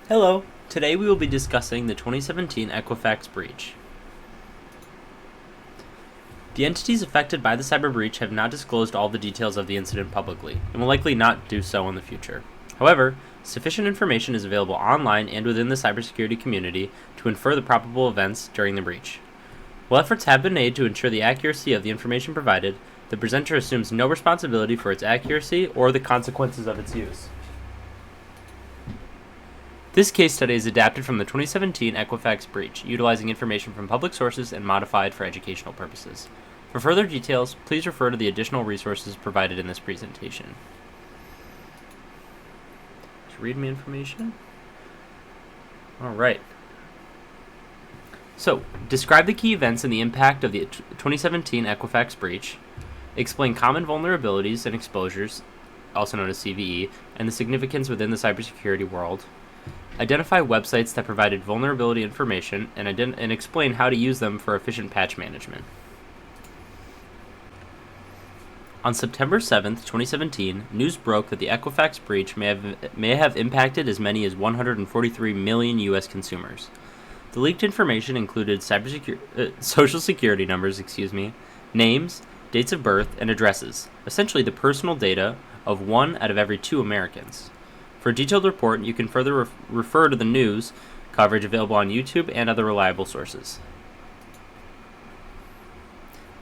Hello, today we will be discussing the 2017 Equifax breach. The entities affected by the cyber breach have not disclosed all the details of the incident publicly, and will likely not do so in the future. However, sufficient information is available online and within the cybersecurity community to infer the probable events during the breach. While efforts have been made to ensure the accuracy of the information provided, the presenter assumes no responsibility for its accuracy or the consequences of its use. This case study is adapted from the 2017 Equifax breach, utilizing information from public sources and modified for educational purposes. For further details, please refer to the additional resources provided in this presentation. README information. Alright. So, describe the key events and the impact of the 2017 Equifax breach. Explain common vulnerabilities and exposures, also known as CVE, and the significance within the cybersecurity world. Identify websites that provided vulnerability information and explain how to use them for efficient patch management. On September 7th, 2017, news broke that the Equifax breach may have impacted as many as 143 million U.S. consumers. The leaked information included social security numbers, names, dates of birth, and addresses, essentially the personal data of 1 out of every 2 Americans. For a detailed report, you can further refer to the news coverage available on YouTube and other reliable sources.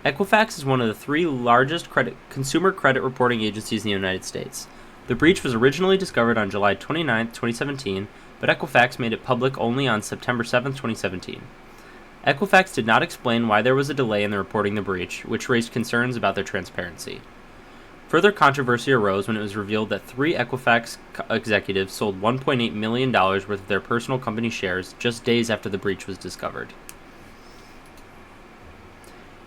Equifax is one of the 3 largest consumer credit reporting agencies in the United States. The breach was originally discovered on July 29, 2017, but Equifax made it public only on September 7, 2017. Equifax did not explain why there was a delay in the reporting the breach, which raised concerns about their transparency. Further controversy arose when it was revealed that 3 Equifax executives sold $1.8 million worth of their personal company shares just days after the breach was discovered.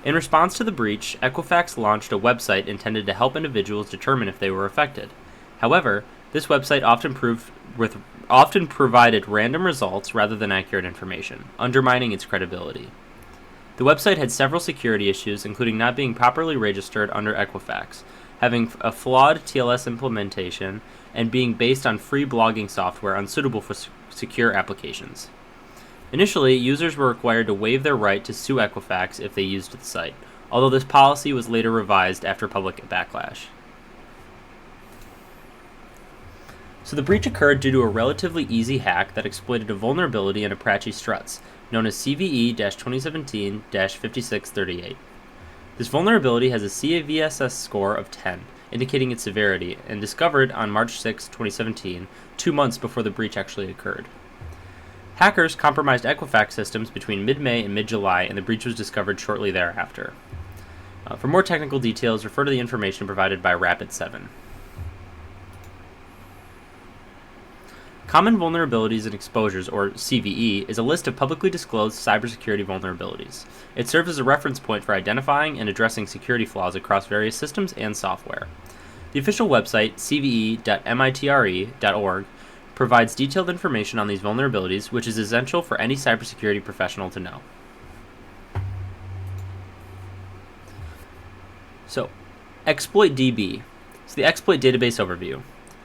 In response to the breach, Equifax launched a website intended to help individuals determine if they were affected. However, this website often provided random results rather than accurate information, undermining its credibility. The website had several security issues, including not being properly registered under Equifax, having a flawed TLS implementation, and being based on free blogging software unsuitable for secure applications. Initially, users were required to waive their right to sue Equifax if they used the site, although this policy was later revised after public backlash. So the breach occurred due to a relatively easy hack that exploited a vulnerability in Apache struts, known as CVE-2017-5638. This vulnerability has a CVSS score of 10, indicating its severity, and discovered on March 6, 2017, 2 months before the breach actually occurred. Hackers compromised Equifax systems between mid-May and mid-July, and the breach was discovered shortly thereafter. For more technical details, refer to the information provided by Rapid7. Common Vulnerabilities and Exposures, or CVE, is a list of publicly disclosed cybersecurity vulnerabilities. It serves as a reference point for identifying and addressing security flaws across various systems and software. The official website, cve.mitre.org, provides detailed information on these vulnerabilities, which is essential for any cybersecurity professional to know. So, ExploitDB. So the exploit database overview.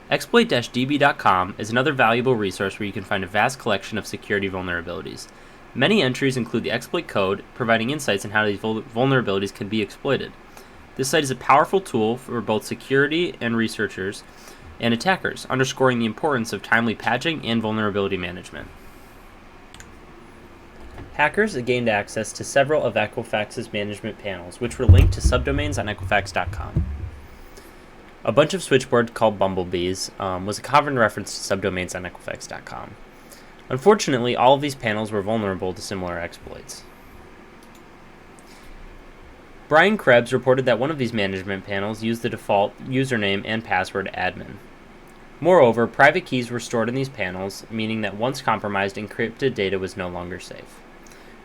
Exploit-db.com is another valuable resource where you can find a vast collection of security vulnerabilities. Many entries include the exploit code, providing insights on how these vulnerabilities can be exploited. This site is a powerful tool for both security and researchers and attackers, underscoring the importance of timely patching and vulnerability management. Hackers gained access to several of Equifax's management panels, which were linked to subdomains on Equifax.com. A bunch of switchboard called bumblebees was a common reference to subdomains on Equifax.com. Unfortunately, all of these panels were vulnerable to similar exploits. Brian Krebs reported that one of these management panels used the default username and password admin. Moreover, private keys were stored in these panels, meaning that once compromised, encrypted data was no longer safe.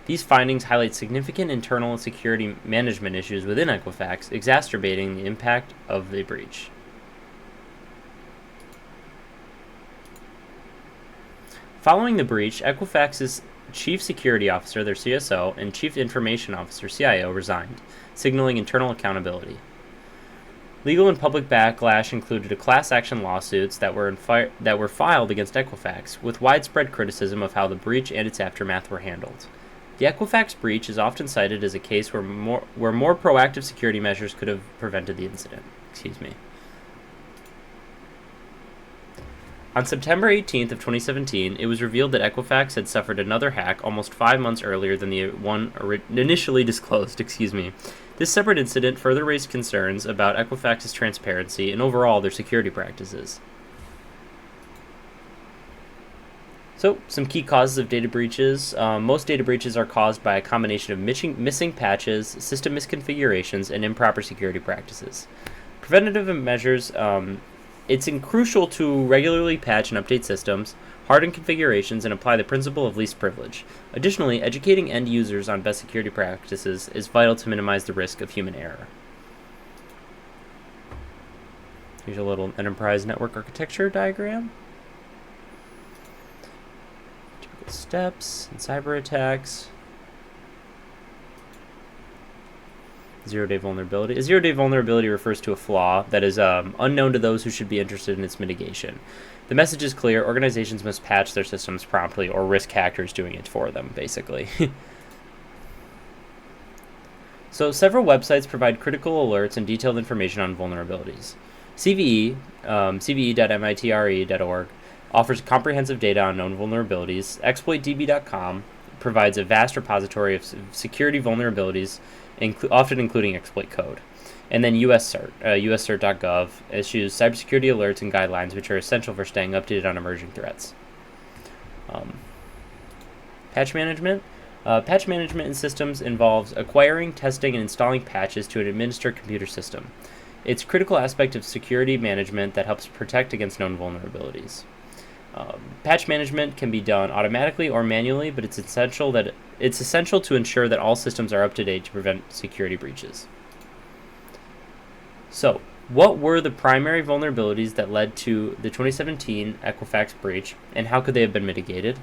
These findings highlight significant internal security management issues within Equifax, exacerbating the impact of the breach. Following the breach, Equifax's Chief Security Officer, their CSO, and Chief Information Officer, CIO, resigned, signaling internal accountability. Legal and public backlash included a class action lawsuits that were filed against Equifax, with widespread criticism of how the breach and its aftermath were handled. The Equifax breach is often cited as a case where more proactive security measures could have prevented the incident. On September 18th of 2017, it was revealed that Equifax had suffered another hack almost 5 months earlier than the one initially disclosed. This separate incident further raised concerns about Equifax's transparency and overall their security practices. So, some key causes of data breaches. Most data breaches are caused by a combination of missing patches, system misconfigurations, and improper security practices. Preventative measures. It's crucial to regularly patch and update systems, harden configurations, and apply the principle of least privilege. Additionally, educating end users on best security practices is vital to minimize the risk of human error. Here's a little enterprise network architecture diagram. Typical steps in cyber attacks. Zero-day vulnerability. A zero-day vulnerability refers to a flaw that is unknown to those who should be interested in its mitigation. The message is clear: organizations must patch their systems promptly or risk hackers doing it for them, basically. So several websites provide critical alerts and detailed information on vulnerabilities. CVE, cve.mitre.org, offers comprehensive data on known vulnerabilities. ExploitDB.com provides a vast repository of security vulnerabilities, often including exploit code. And then USCERT, uscert.gov, issues cybersecurity alerts and guidelines, which are essential for staying updated on emerging threats. Patch management. Patch management in systems involves acquiring, testing, and installing patches to an administered computer system. It's a critical aspect of security management that helps protect against known vulnerabilities. Patch management can be done automatically or manually, but it's essential to ensure that all systems are up to date to prevent security breaches. So, what were the primary vulnerabilities that led to the 2017 Equifax breach, and how could they have been mitigated?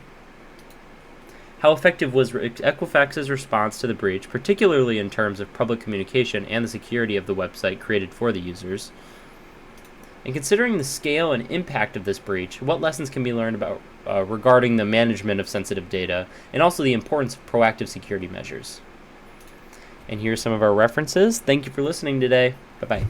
How effective was Equifax's response to the breach, particularly in terms of public communication and the security of the website created for the users? And considering the scale and impact of this breach, what lessons can be learned about regarding the management of sensitive data, and also the importance of proactive security measures? And here's some of our references. Thank you for listening today. Bye-bye.